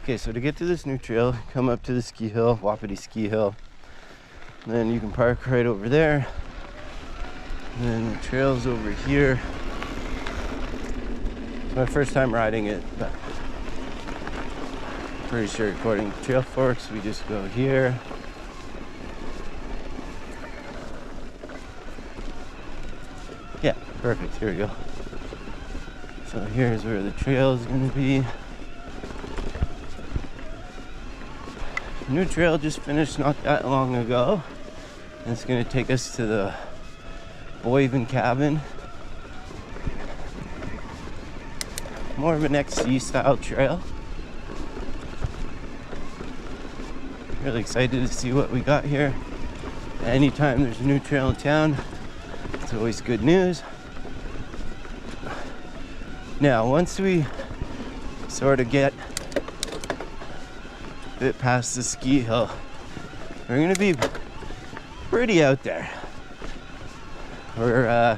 Okay, so to get to this new trail, come up to the ski hill, Wapiti Ski Hill. And then you can park right over there. And then the trail's over here. It's my first time riding it, but pretty sure according to Trailforks, we just go here. Yeah, perfect. Here we go. So here's where the trail is going to be. New trail just finished not that long ago. And it's going to take us to the Boivin cabin. More of an XC style trail. Really excited to see what we got here. Anytime there's a new trail in town, it's always good news. Now, once we sort of get a bit past the ski hill, we're gonna be pretty out there. We're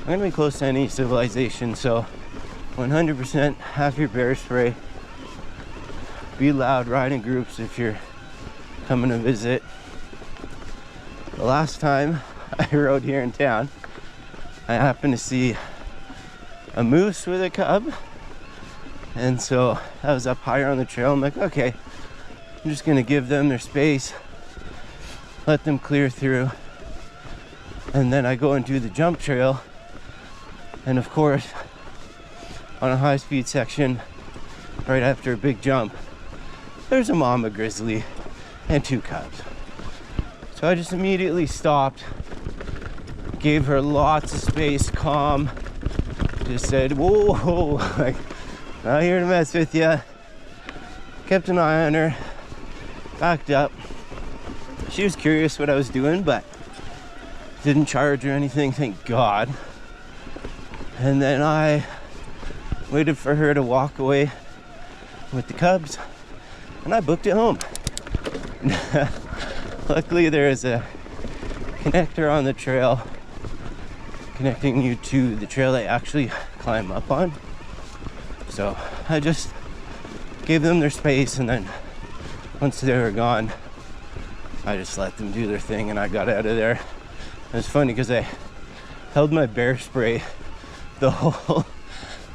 gonna be close to any civilization, so 100% have your bear spray. Be loud, ride in groups if you're coming to visit. The last time I rode here in town, I happened to see a moose with a cub, and so I was up higher on the trail. I'm like, okay, I'm just gonna give them their space, let them clear through, and then I go and do the jump trail. And of course, on a high-speed section, right after a big jump, there's a mama grizzly and 2 cubs. So I just immediately stopped, gave her lots of space, calm, just said, whoa, whoa, like, not here to mess with you. Kept an eye on her, backed up. She was curious what I was doing, but didn't charge or anything, thank God. And then I waited for her to walk away with the cubs, and I booked it home. Luckily, there is a connector on the trail connecting you to the trail they actually climb up on. So I just gave them their space, and then once they were gone, I just let them do their thing and I got out of there. It was funny because I held my bear spray the whole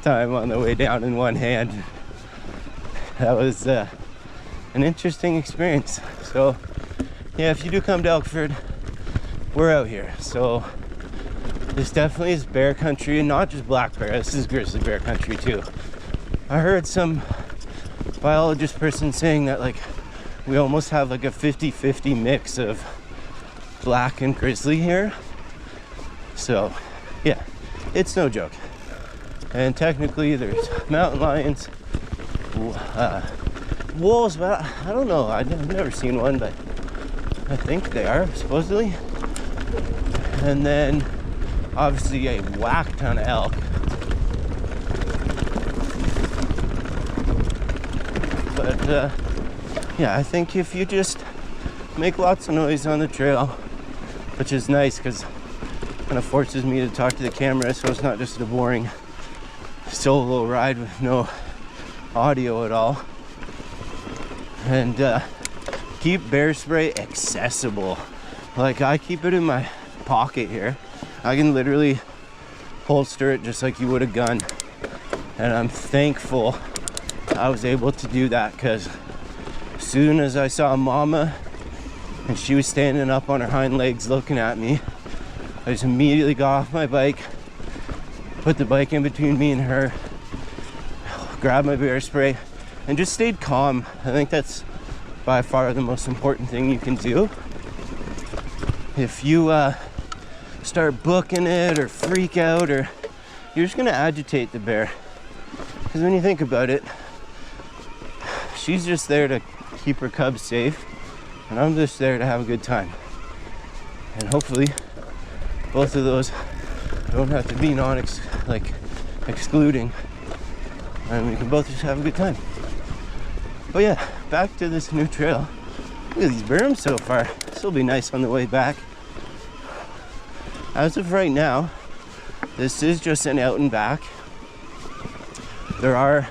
time on the way down in one hand. That was an interesting experience. So yeah, if you do come to Elkford, we're out here. So this definitely is bear country, and not just black bear. This is grizzly bear country too. I heard some biologist person saying that like we almost have like a 50-50 mix of black and grizzly here. So yeah, it's no joke. And technically there's mountain lions, wolves, but I don't know, I've never seen one, but I think they are, supposedly. And then obviously a whack ton of elk. But yeah, I think if you just make lots of noise on the trail, which is nice because it kind of forces me to talk to the camera, so it's not just a boring solo ride with no audio at all. And keep bear spray accessible. Like, I keep it in my pocket here. I can literally holster it just like you would a gun, and I'm thankful I was able to do that, because as soon as I saw Mama and she was standing up on her hind legs looking at me, I just immediately got off my bike, put the bike in between me and her, grabbed my bear spray, and just stayed calm. I think that's by far the most important thing you can do. If you start booking it or freak out, or you're just gonna agitate the bear. Because when you think about it, she's just there to keep her cubs safe, and I'm just there to have a good time. And hopefully both of those don't have to be excluding, and we can both just have a good time. But yeah, back to this new trail. Look at these berms so far. This will be nice on the way back. As of right now, this is just an out and back. There are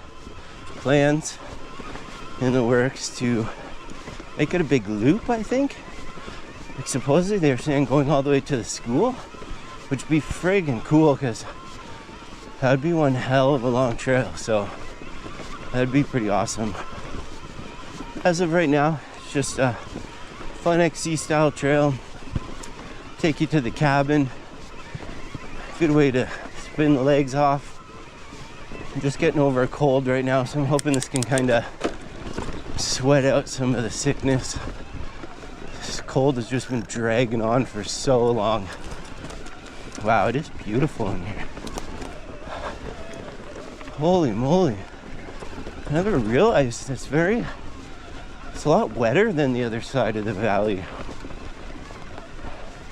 plans in the works to make it a big loop, I think. Like supposedly they were saying going all the way to the school, which would be friggin' cool because that would be one hell of a long trail. So that'd be pretty awesome. As of right now, it's just a fun XC style trail. Take you to the cabin. Good way to spin the legs off. I'm just getting over a cold right now, so I'm hoping this can kind of sweat out some of the sickness. This cold has just been dragging on for so long. Wow, it is beautiful in here. Holy moly. I never realized it's a lot wetter than the other side of the valley.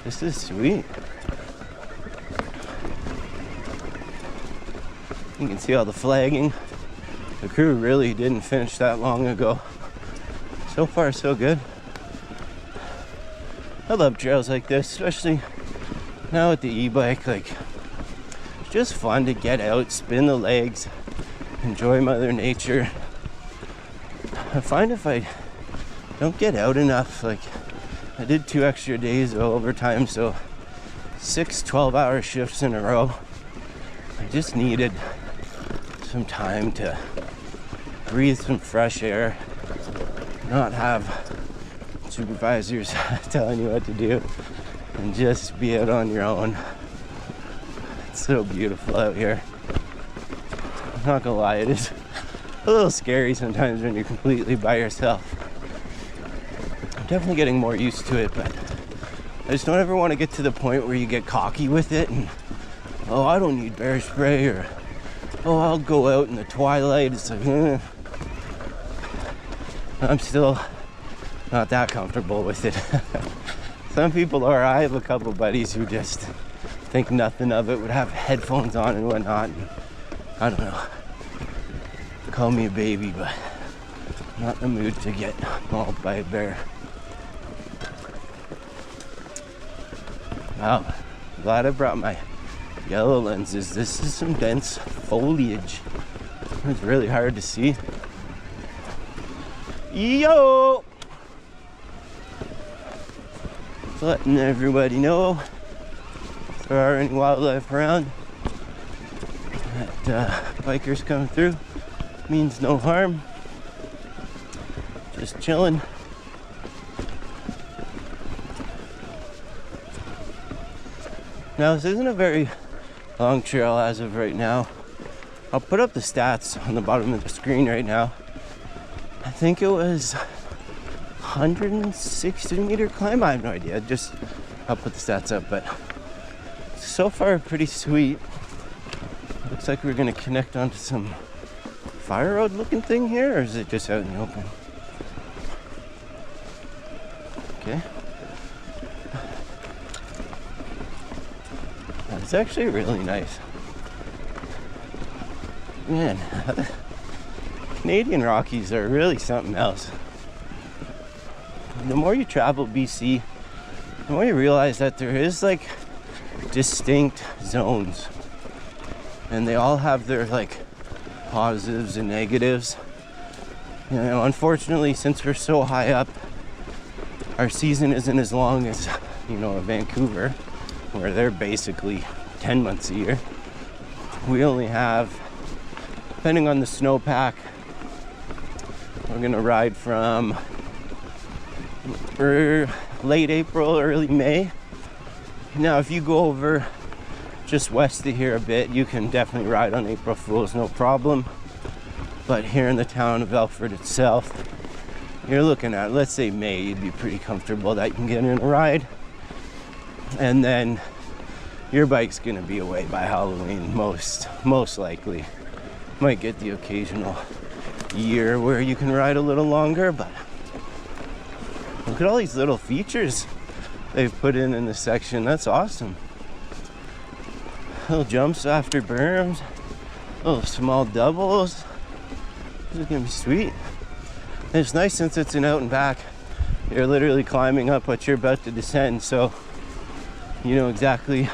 This is sweet. You can see all the flagging. The crew really didn't finish that long ago. So far, so good. I love trails like this, especially now with the e-bike. Like, it's just fun to get out, spin the legs, enjoy Mother Nature. I find if I don't get out enough, like I did 2 extra days of overtime, so 6 12-hour shifts in a row. I just needed some time to breathe some fresh air, not have supervisors telling you what to do, and just be out on your own. It's so beautiful out here. I'm not gonna lie, it is a little scary sometimes when you're completely by yourself. I'm definitely getting more used to it, but I just don't ever want to get to the point where you get cocky with it and, oh, I don't need bear spray, or, oh, I'll go out in the twilight. It's like, I'm still not that comfortable with it. Some people are. I have a couple buddies who just think nothing of it, would have headphones on and whatnot. And I don't know. Call me a baby, but I'm not in the mood to get mauled by a bear. Wow, glad I brought my yellow lenses. This is some dense foliage. It's really hard to see. Yo! Just letting everybody know if there are any wildlife around that bikers coming through. Means no harm. Just chilling. Now, this isn't a very long trail as of right now. I'll put up the stats on the bottom of the screen right now. I think it was 160 meter climb. I have no idea. I'll put the stats up, but so far pretty sweet. Looks like we're gonna connect onto some fire road looking thing here, or is it just out in the open? Okay. It's actually really nice. Man, Canadian Rockies are really something else. The more you travel BC, the more you realize that there is like distinct zones, and they all have their like positives and negatives. You know, unfortunately, since we're so high up, our season isn't as long as, you know, Vancouver, where they're basically 10 months a year. We only have, depending on the snowpack, we're gonna ride from late April, early May. Now, if you go over just west of here a bit, you can definitely ride on April Fools, no problem. But here in the town of Elkford itself, you're looking at, let's say May, you'd be pretty comfortable that you can get in a ride. And then your bike's gonna be away by Halloween, most likely. Might get the occasional year where you can ride a little longer, but look at all these little features they've put in this section. That's awesome. Little jumps after berms, little small doubles. This is gonna be sweet. And it's nice since it's an out and back. You're literally climbing up what you're about to descend, so you know exactly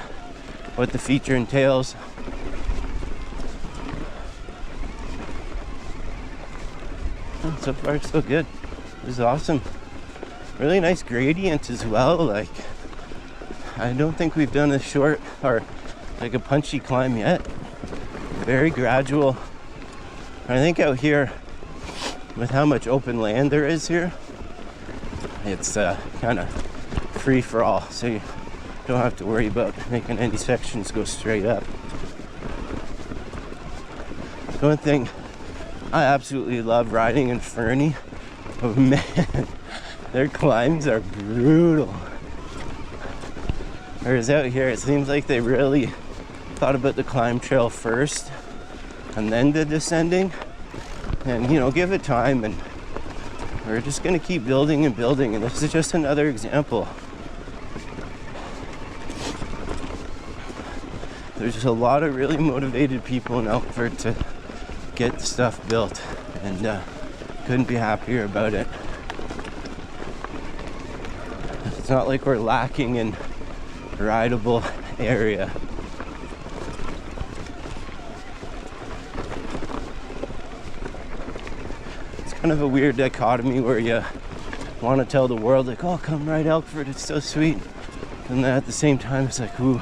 what the feature entails. So far, so good. This is awesome. Really nice gradient as well. Like, I don't think we've done a short or like a punchy climb yet. Very gradual. I think out here, with how much open land there is here, it's kind of free for all. So you don't have to worry about making any sections go straight up. The one thing I absolutely love riding in Fernie, but man, their climbs are brutal. Whereas out here, it seems like they really thought about the climb trail first and then the descending. And, you know, give it time, and we're just going to keep building and building. And this is just another example. There's just a lot of really motivated people in Elkford to get stuff built, and couldn't be happier about it. It's not like we're lacking in rideable area. It's kind of a weird dichotomy where you want to tell the world, like, oh, come ride Elkford, it's so sweet. And then at the same time, it's like, ooh,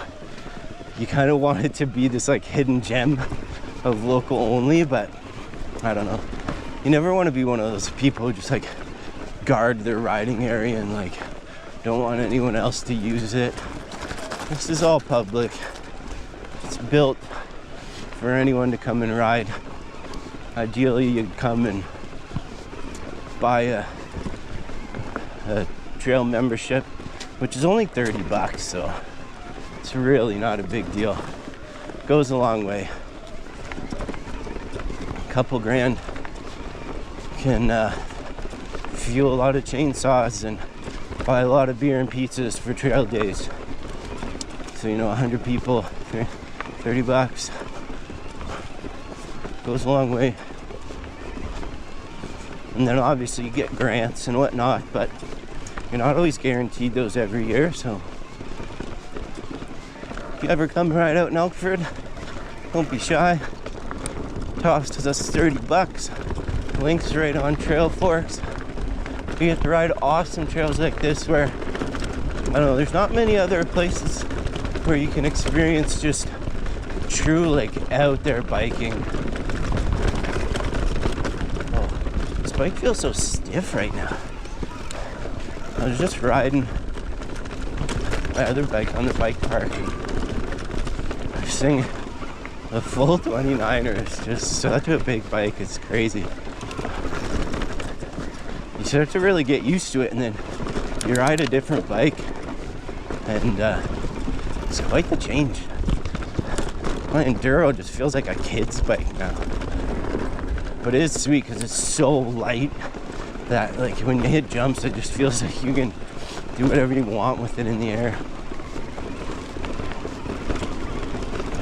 you kind of want it to be this like hidden gem of local only, but I don't know. You never want to be one of those people who just like guard their riding area and like don't want anyone else to use it. This is all public. It's built for anyone to come and ride. Ideally, you'd come and buy a trail membership, which is only $30, so it's really not a big deal. Goes a long way. A couple grand can fuel a lot of chainsaws and buy a lot of beer and pizzas for trail days. So, you know, 100 people, $30 goes a long way. And then obviously you get grants and whatnot, but you're not always guaranteed those every year. So if you ever come ride out in Elkford, don't be shy. Costs us $30. Links right on Trailforks. You get to ride awesome trails like this where, I don't know, there's not many other places where you can experience just true like out there biking. Oh, this bike feels so stiff right now. I was just riding my other bike on the bike park. I was singing. The full 29er is just such a big bike, it's crazy. You start to really get used to it, and then you ride a different bike, and it's quite the change. My Enduro just feels like a kid's bike now. But it is sweet because it's so light that like when you hit jumps, it just feels like you can do whatever you want with it in the air.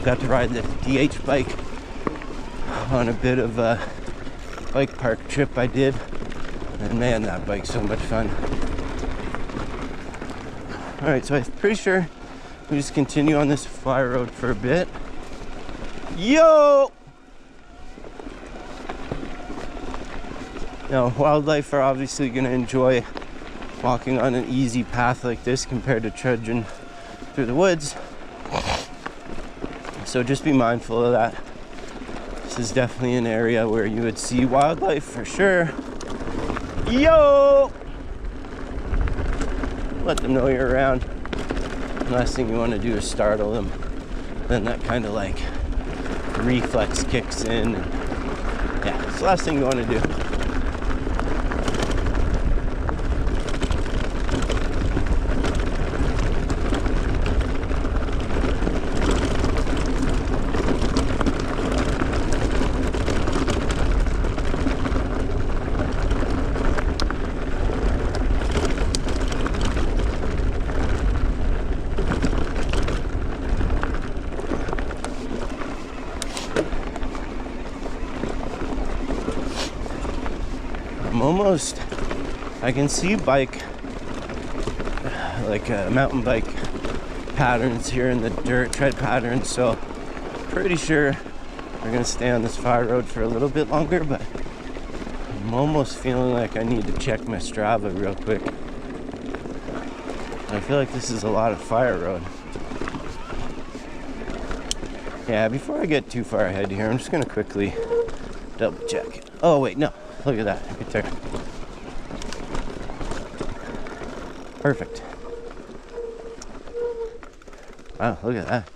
Got to ride the DH bike on a bit of a bike park trip I did, and man, that bike's so much fun. All right, so I'm pretty sure we just continue on this fire road for a bit. Yo! Now, wildlife are obviously going to enjoy walking on an easy path like this compared to trudging through the woods. So just be mindful of that. This is definitely an area where you would see wildlife for sure. Yo! Let them know you're around. The last thing you want to do is startle them. Then that kind of like reflex kicks in. And yeah, it's the last thing you want to do. Almost, I can see bike, like mountain bike patterns here in the dirt, tread patterns, so pretty sure we're gonna stay on this fire road for a little bit longer, but I'm almost feeling like I need to check my Strava real quick. I feel like this is a lot of fire road. Yeah, before I get too far ahead here, I'm just gonna quickly double check. Oh wait, no, look at that, right there. Perfect. Wow, look at that.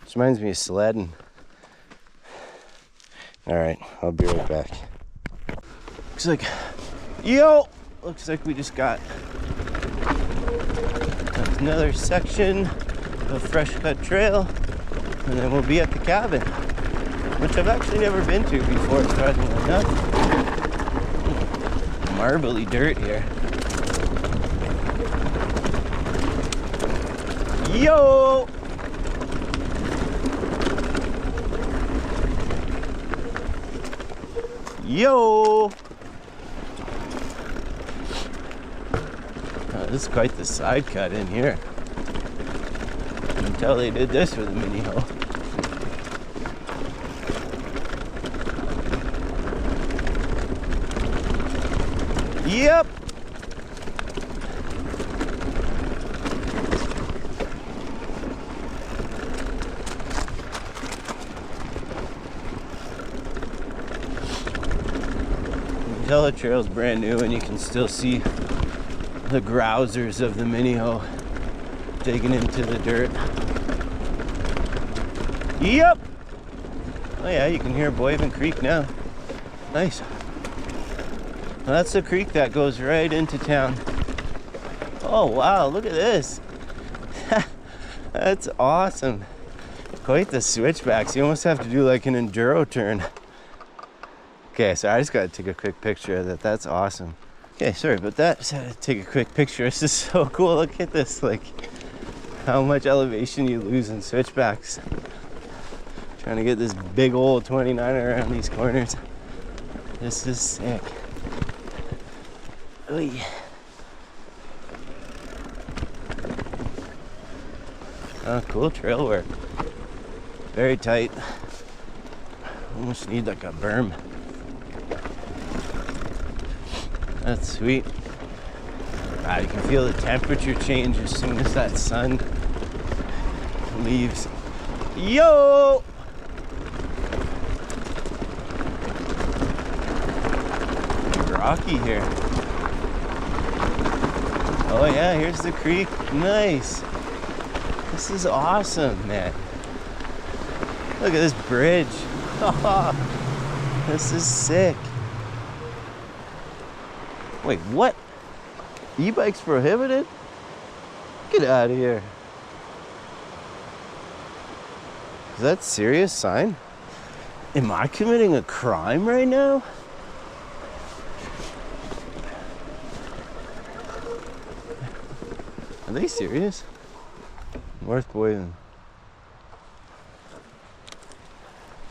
This reminds me of sledding. All right, I'll be right back. Looks like, looks like we just got another section of fresh cut trail, and then we'll be at the cabin, which I've actually never been to before, surprisingly enough. Marbly dirt here. Yo! Yo! Oh, this is quite the side cut in here. You can tell they did this with a mini hoe. Yep! Tell the trail's brand new, and you can still see the grousers of the mini hoe digging into the dirt. Yep! Oh yeah, you can hear Boivin Creek now. Nice. Well, that's the creek that goes right into town. Oh wow, look at this. That's awesome. Quite the switchbacks. You almost have to do like an enduro turn. Okay, so I just gotta take a quick picture of that. That's awesome. Okay, sorry about that. Just had to take a quick picture. This is so cool. Look at this, like how much elevation you lose in switchbacks. Trying to get this big old 29er around these corners. This is sick. Oy. Oh, cool trail work. Very tight. Almost need like a berm. That's sweet. Wow, you can feel the temperature change as soon as that sun leaves. Yo! Rocky here. Oh yeah, here's the creek. Nice. This is awesome, man. Look at this bridge. This is sick. Wait, what? E-bikes prohibited? Get out of here. Is that a serious sign? Am I committing a crime right now? Are they serious? North Boven.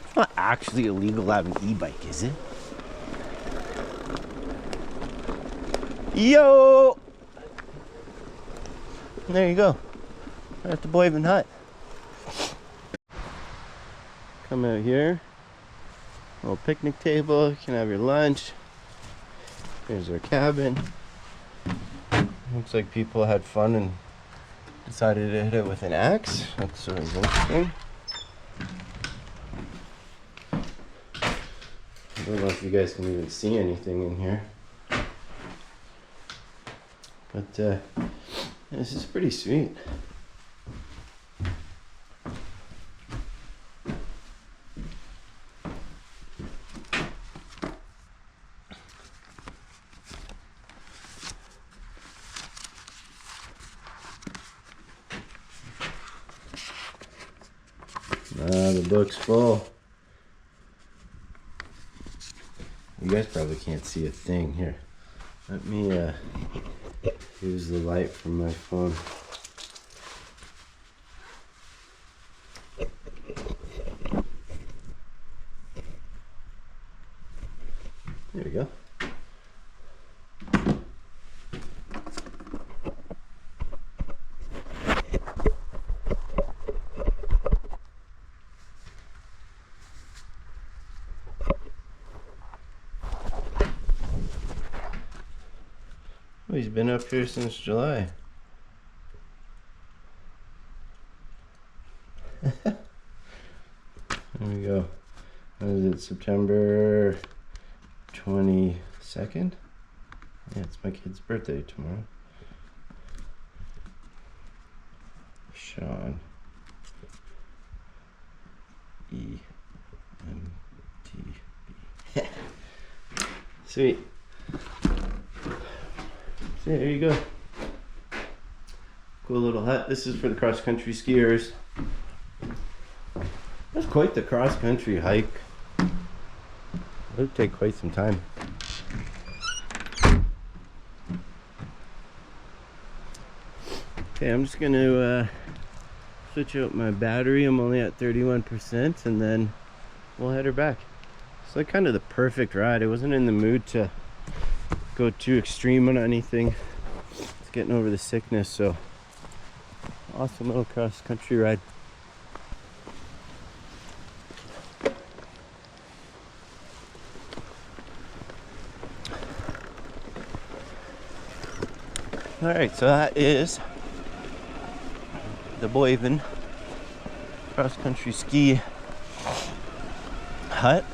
It's not actually illegal to have an e-bike, is it? Yo! And there you go. We're at the Boivin hut. Come out here. Little picnic table. You can have your lunch. Here's our cabin. Looks like people had fun and decided to hit it with an axe. That's sort of interesting. I don't know if you guys can even see anything in here. But this is pretty sweet. The book's full. You guys probably can't see a thing here. Let me use the light from my phone. There we go. Oh, he's been up here since July. There we go. What is it, September 22nd? Yeah, it's my kid's birthday tomorrow. Sean. E-M-T-B. Sweet. So there you go. Cool little hut. This is for the cross-country skiers. That's quite the cross-country hike. It'll take quite some time. Okay, I'm just gonna switch out my battery. I'm only at 31%, and then we'll head her back. It's like kind of the perfect ride. I wasn't in the mood to go too extreme on anything. It's getting over the sickness, so awesome little cross-country ride. Alright, so that is the Boivin cross-country ski hut.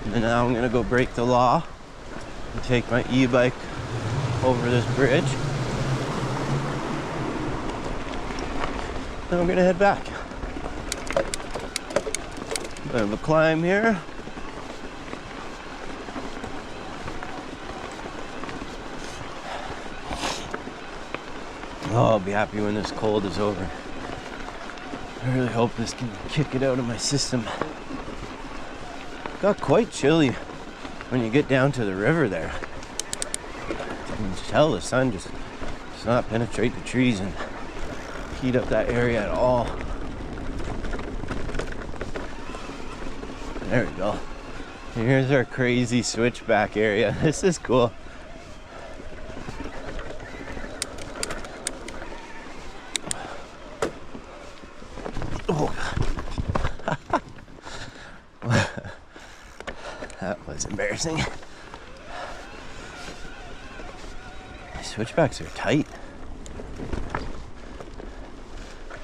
And now I'm gonna go break the law and take my e-bike over this bridge. Then I'm gonna head back. Bit of a climb here. Oh, I'll be happy when this cold is over. I really hope this can kick it out of my system. Got quite chilly when you get down to the river there. You can tell the sun just does not penetrate the trees and heat up that area at all. There we go. Here's our crazy switchback area. This is cool. That was embarrassing. Switchbacks are tight.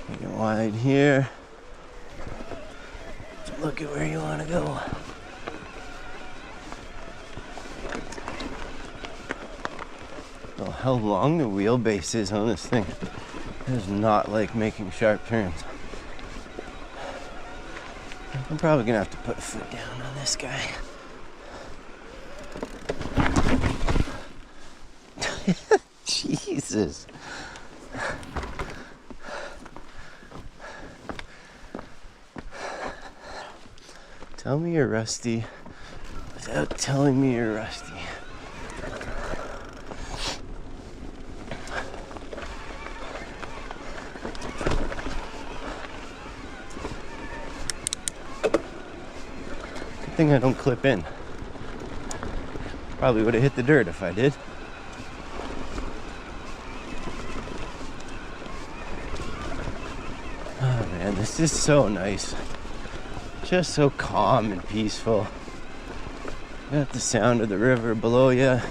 Make it wide here. Look at where you want to go. Oh, how long the wheelbase is on this thing. It is not like making sharp turns. I'm probably gonna have to put a foot down on this guy. Jesus. Tell me you're rusty without telling me you're rusty. Good thing I don't clip in. Probably would have hit the dirt if I did. Oh man, this is so nice. Just so calm and peaceful. You got the sound of the river below you.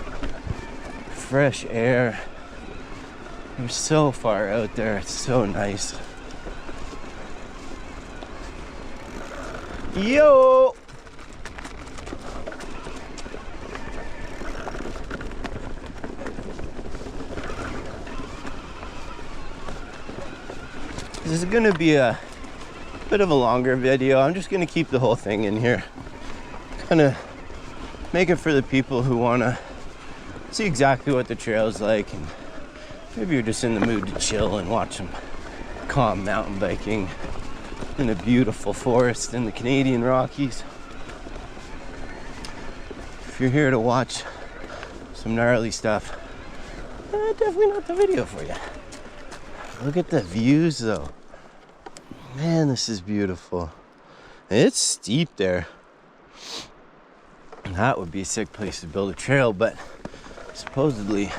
Fresh air. You're so far out there. It's so nice. Yo! This is gonna be a bit of a longer video. I'm just gonna keep the whole thing in here. Kind of make it for the people who wanna see exactly what the trail's like, and maybe you're just in the mood to chill and watch some calm mountain biking in a beautiful forest in the Canadian Rockies. If you're here to watch some gnarly stuff, definitely not the video for you. Look at the views though. Man, this is beautiful. It's steep there. That would be a sick place to build a trail, but supposedly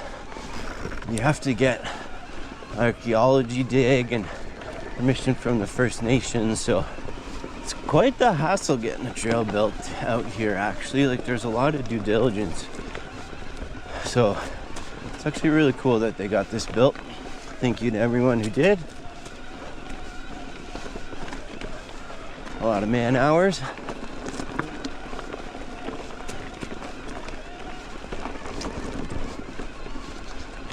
you have to get archaeology dig and permission from the First Nations, so it's quite the hassle getting a trail built out here actually. Like, there's a lot of due diligence. So It's actually really cool that they got this built. Thank you to everyone who did. A lot of man hours.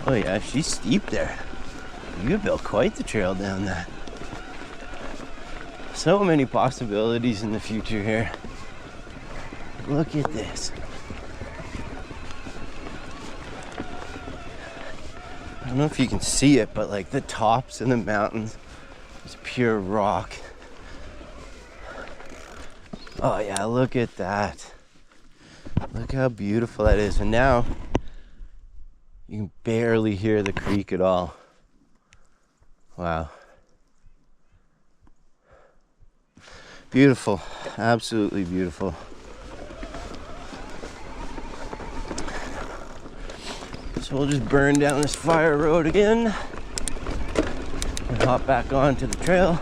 Oh yeah, she's steep there. You built quite the trail down that. So many possibilities in the future here. Look at this. I don't know if you can see it, but like the tops of the mountains is pure rock. Oh yeah, look at that. Look how beautiful that is. And now you can barely hear the creek at all. Wow. Beautiful, absolutely beautiful. So we'll just burn down this fire road again and hop back onto the trail.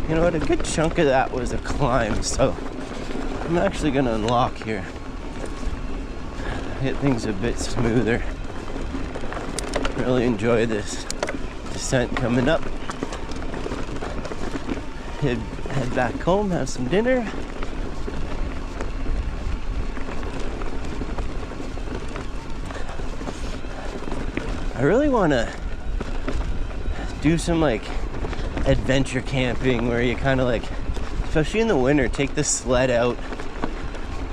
You know what, a good chunk of that was a climb, so I'm actually gonna unlock here. Get things a bit smoother. Really enjoy this descent coming up. Head back home, have some dinner. I really wanna do some like adventure camping where you kind of like, especially in the winter, take the sled out,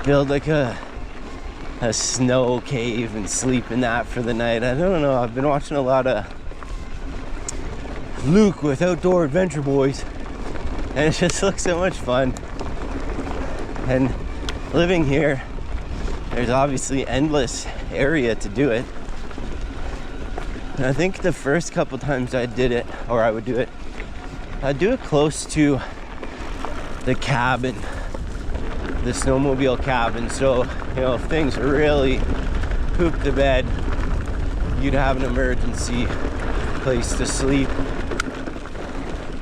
build like a snow cave and sleep in that for the night. I don't know, I've been watching a lot of Luke with Outdoor Adventure Boys and it just looks so much fun. And living here, there's obviously endless area to do it. And I think the first couple times I did it, or I would do it, I'd do it close to the cabin, the snowmobile cabin. So, you know, if things really poop the bed, you'd have an emergency place to sleep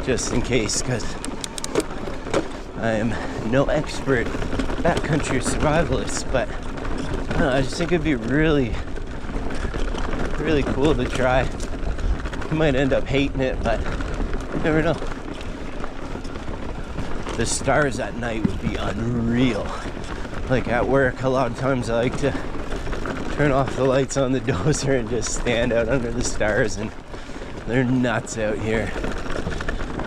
just in case, because I am no expert backcountry survivalist, but I don't know, I just think it'd be really cool to try. You might end up hating it, but you never know. The stars at night would be unreal. Like at work, a lot of times I like to turn off the lights on the dozer and just stand out under the stars, and they're nuts out here.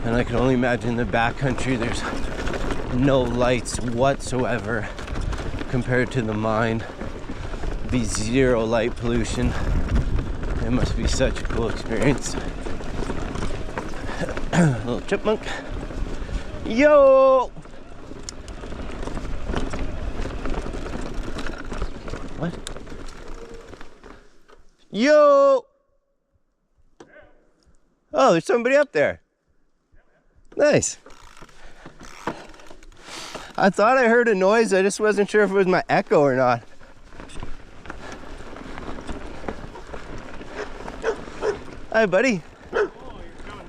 And I can only imagine the backcountry, there's no lights whatsoever compared to the mine. It'd be zero light pollution. It must be such a cool experience. Little chipmunk. Yo! What? Yo! Oh, there's somebody up there. Nice. I thought I heard a noise. I just wasn't sure if it was my echo or not. Hi, buddy. Oh,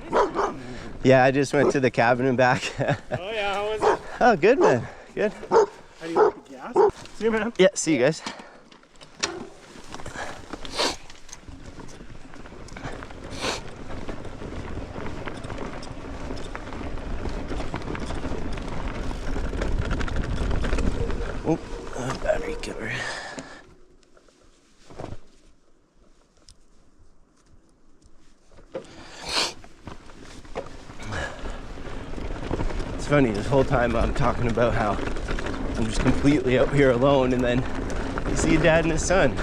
you're coming. Yeah, I just went to the cabin and back. Oh yeah, how was it? Oh, good, man. Good. How do you like the gas? See you, man. Yeah, see you guys. Oh, battery cover. It's funny, this whole time I'm talking about how I'm just completely out here alone, and then you see a dad and his son.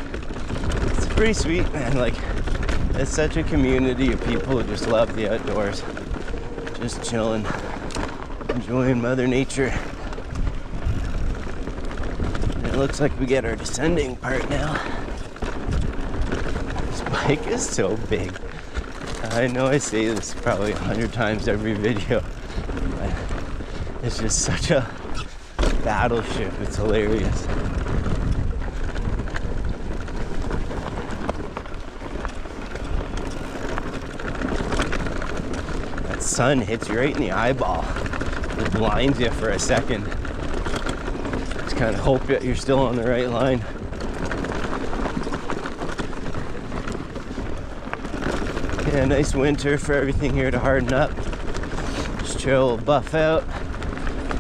It's pretty sweet, man. Like, it's such a community of people who just love the outdoors. Just chilling, enjoying Mother Nature. And it looks like we get our descending part now. bike is so big. I know I say this probably 100 times every video, but it's just such a battleship. It's hilarious. That sun hits you right in the eyeball. It blinds you for a second. Just kind of hope that you're still on the right line. Yeah, nice winter for everything here to harden up. This trail will buff out,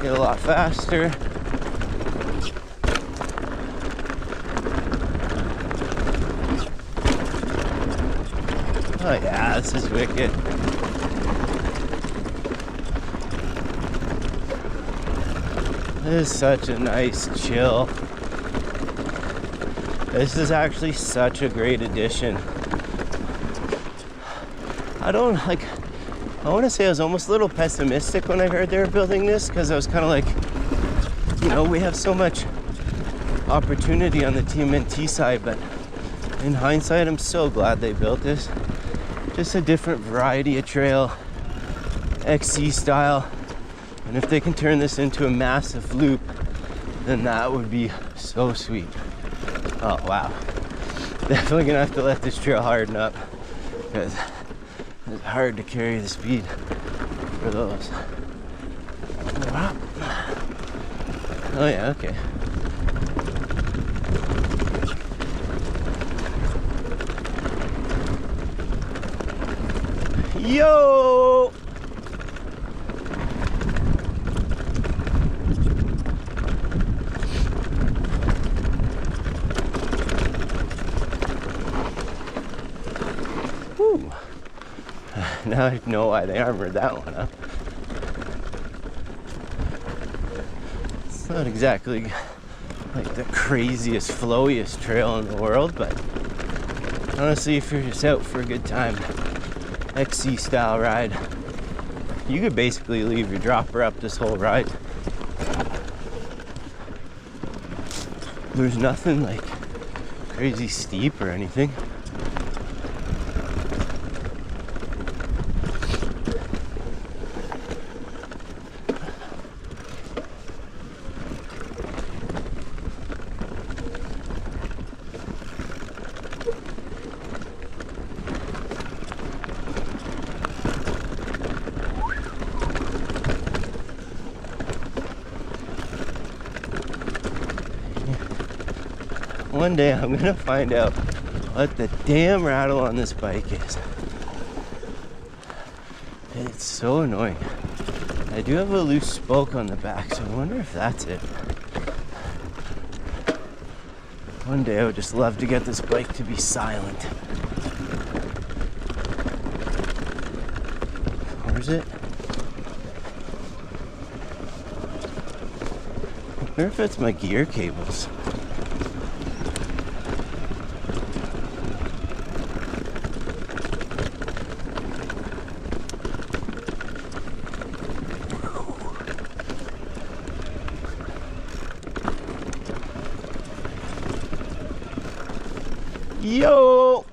get a lot faster. Oh yeah, this is wicked. This is such a nice chill. This is actually such a great addition. I want to say I was almost a little pessimistic when I heard they were building this, because I was kind of like, you know, we have so much opportunity on the TMNT side, but in hindsight, I'm so glad they built this. Just a different variety of trail, XC style, and if they can turn this into a massive loop, then that would be so sweet. Oh wow, definitely gonna have to let this trail harden up, because it's hard to carry the speed for those. Wow. Oh yeah, okay. Yo! Whew. Now I know why they armored that one up. It's not exactly like the craziest, flowiest trail in the world, but honestly, if you're just out for a good time, XC style ride, you could basically leave your dropper up this whole ride. There's nothing like crazy steep or anything. One day I'm gonna find out what the damn rattle on this bike is. It's so annoying. I do have a loose spoke on the back, so I wonder if that's it. One day I would just love to get this bike to be silent. Or is it? I wonder if it's my gear cables. Yo!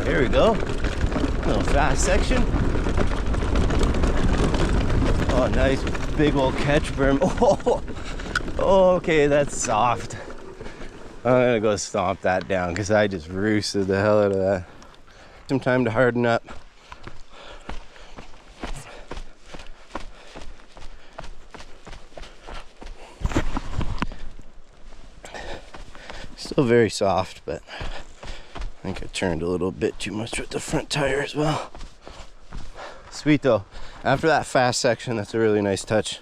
There we go. Little fast section. Oh, nice big old catch berm. Oh, okay, that's soft. I'm gonna go stomp that down because I just roosted the hell out of that. Some time to harden up. Still very soft, but I think I turned a little bit too much with the front tire as well. Sweet though. After that fast section, that's a really nice touch.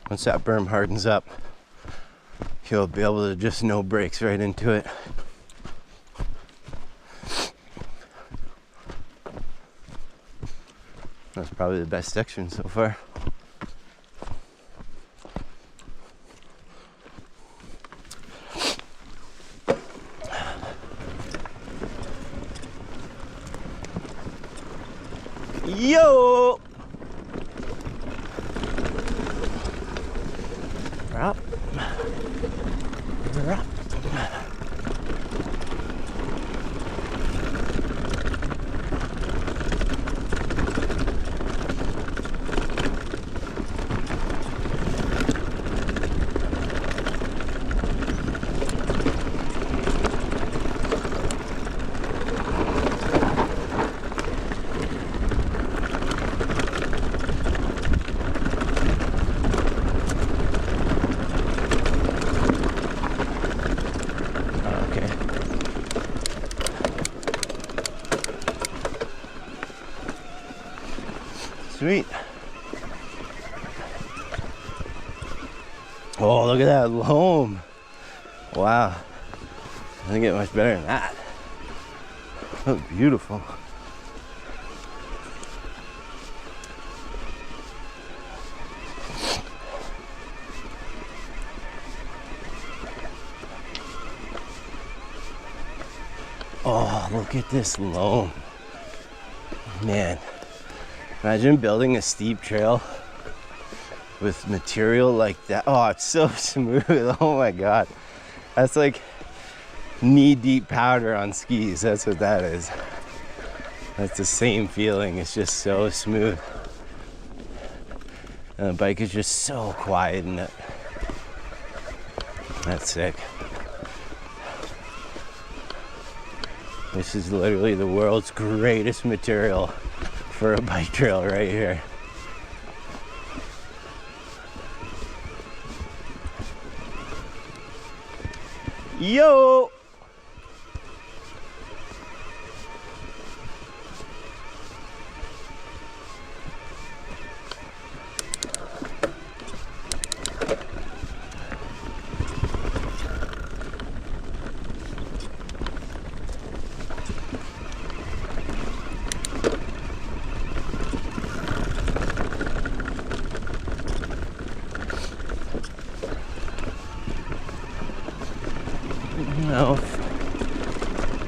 Once that berm hardens up, you'll be able to just no brakes right into it. That's probably the best section so far. Yo! We're up. We're up. Sweet. Oh, look at that loam. Wow. Doesn't get much better than that. That's beautiful. Oh, look at this loam. Man. Imagine building a steep trail with material like that. Oh, it's so smooth. Oh my God. That's like knee-deep powder on skis. That's what that is. That's the same feeling. It's just so smooth. And the bike is just so quiet in it. That's sick. This is literally the world's greatest material for a bike trail right here. Yo! No,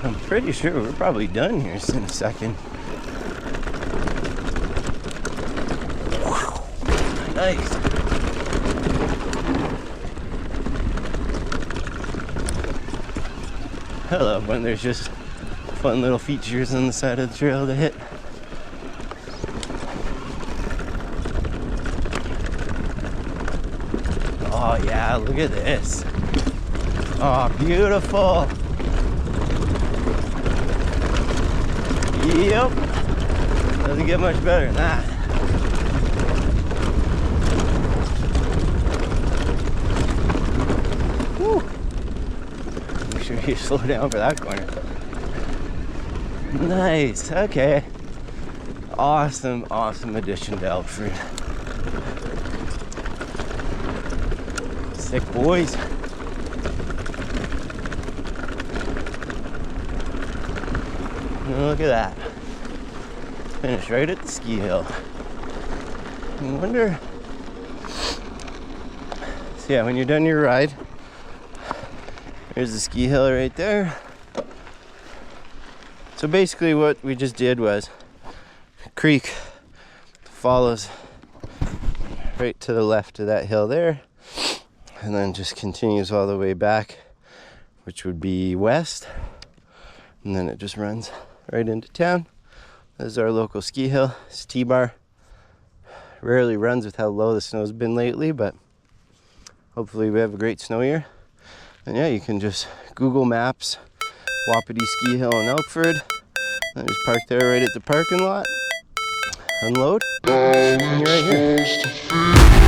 I'm pretty sure we're probably done here in a second. Wow, nice. I love when there's just fun little features on the side of the trail to hit. Oh yeah, look at this. Oh, beautiful. Yep. Doesn't get much better than that. Woo. Make sure you slow down for that corner. Nice. Okay. Awesome, awesome addition to Elkford. Sick boys. Look at that. Finish right at the ski hill. I wonder. So yeah, when you're done your ride, there's the ski hill right there. So basically what we just did was a creek follows right to the left of that hill there and then just continues all the way back, which would be west, and then it just runs right into town. This is our local ski hill. It's T-bar. Rarely runs with how low the snow's been lately, but hopefully we have a great snow year. And yeah, you can just Google Maps Wapiti Ski Hill in Elkford, and just park there right at the parking lot, unload, and you're right here.